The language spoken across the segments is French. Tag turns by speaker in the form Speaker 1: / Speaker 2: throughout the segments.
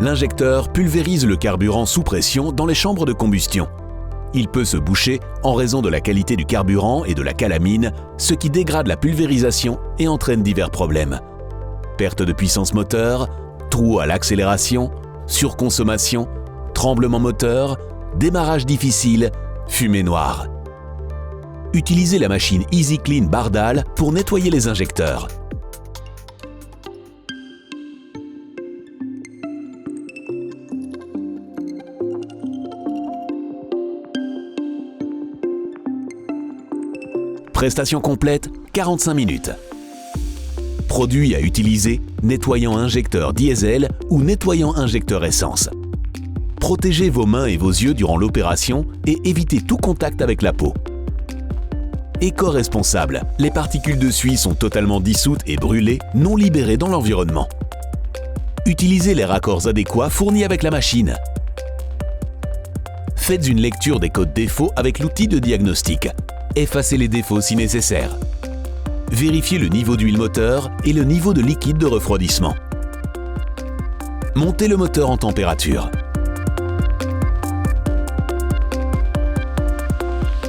Speaker 1: l'injecteur pulvérise le carburant sous pression dans les chambres de combustion. Il peut se boucher en raison de la qualité du carburant et de la calamine, ce qui dégrade la pulvérisation et entraîne divers problèmes. Perte de puissance moteur, trou à l'accélération, surconsommation, tremblement moteur, démarrage difficile, fumée noire. Utilisez la machine Easy Clean Bardal pour nettoyer les injecteurs. Prestation complète, 45 minutes. Produit à utiliser, nettoyant injecteur diesel ou nettoyant injecteur essence. Protégez vos mains et vos yeux durant l'opération et évitez tout contact avec la peau. Éco-responsable, les particules de suie sont totalement dissoutes et brûlées, non libérées dans l'environnement. Utilisez les raccords adéquats fournis avec la machine. Faites une lecture des codes défauts avec l'outil de diagnostic. Effacez les défauts si nécessaire. Vérifiez le niveau d'huile moteur et le niveau de liquide de refroidissement. Montez le moteur en température.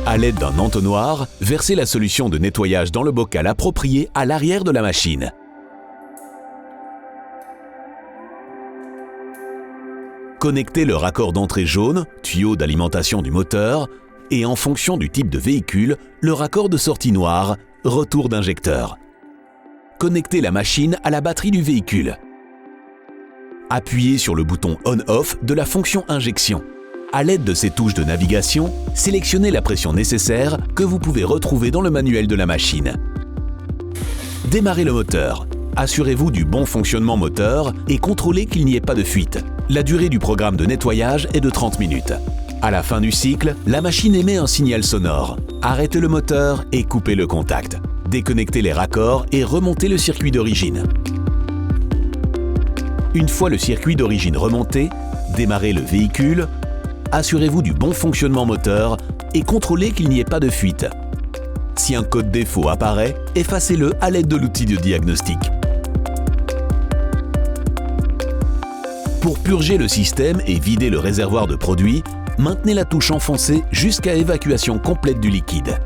Speaker 1: À l'aide d'un entonnoir, versez la solution de nettoyage dans le bocal approprié à l'arrière de la machine. Connectez le raccord d'entrée jaune, tuyau d'alimentation du moteur, et en fonction du type de véhicule, le raccord de sortie noire, retour d'injecteur. Connectez la machine à la batterie du véhicule. Appuyez sur le bouton On/Off de la fonction injection. À l'aide de ces touches de navigation, sélectionnez la pression nécessaire que vous pouvez retrouver dans le manuel de la machine. Démarrez le moteur. Assurez-vous du bon fonctionnement moteur et contrôlez qu'il n'y ait pas de fuite. La durée du programme de nettoyage est de 30 minutes. À la fin du cycle, la machine émet un signal sonore. Arrêtez le moteur et coupez le contact. Déconnectez les raccords et remontez le circuit d'origine. Une fois le circuit d'origine remonté, démarrez le véhicule, assurez-vous du bon fonctionnement moteur et contrôlez qu'il n'y ait pas de fuite. Si un code défaut apparaît, effacez-le à l'aide de l'outil de diagnostic. Pour purger le système et vider le réservoir de produit, maintenez la touche enfoncée jusqu'à évacuation complète du liquide.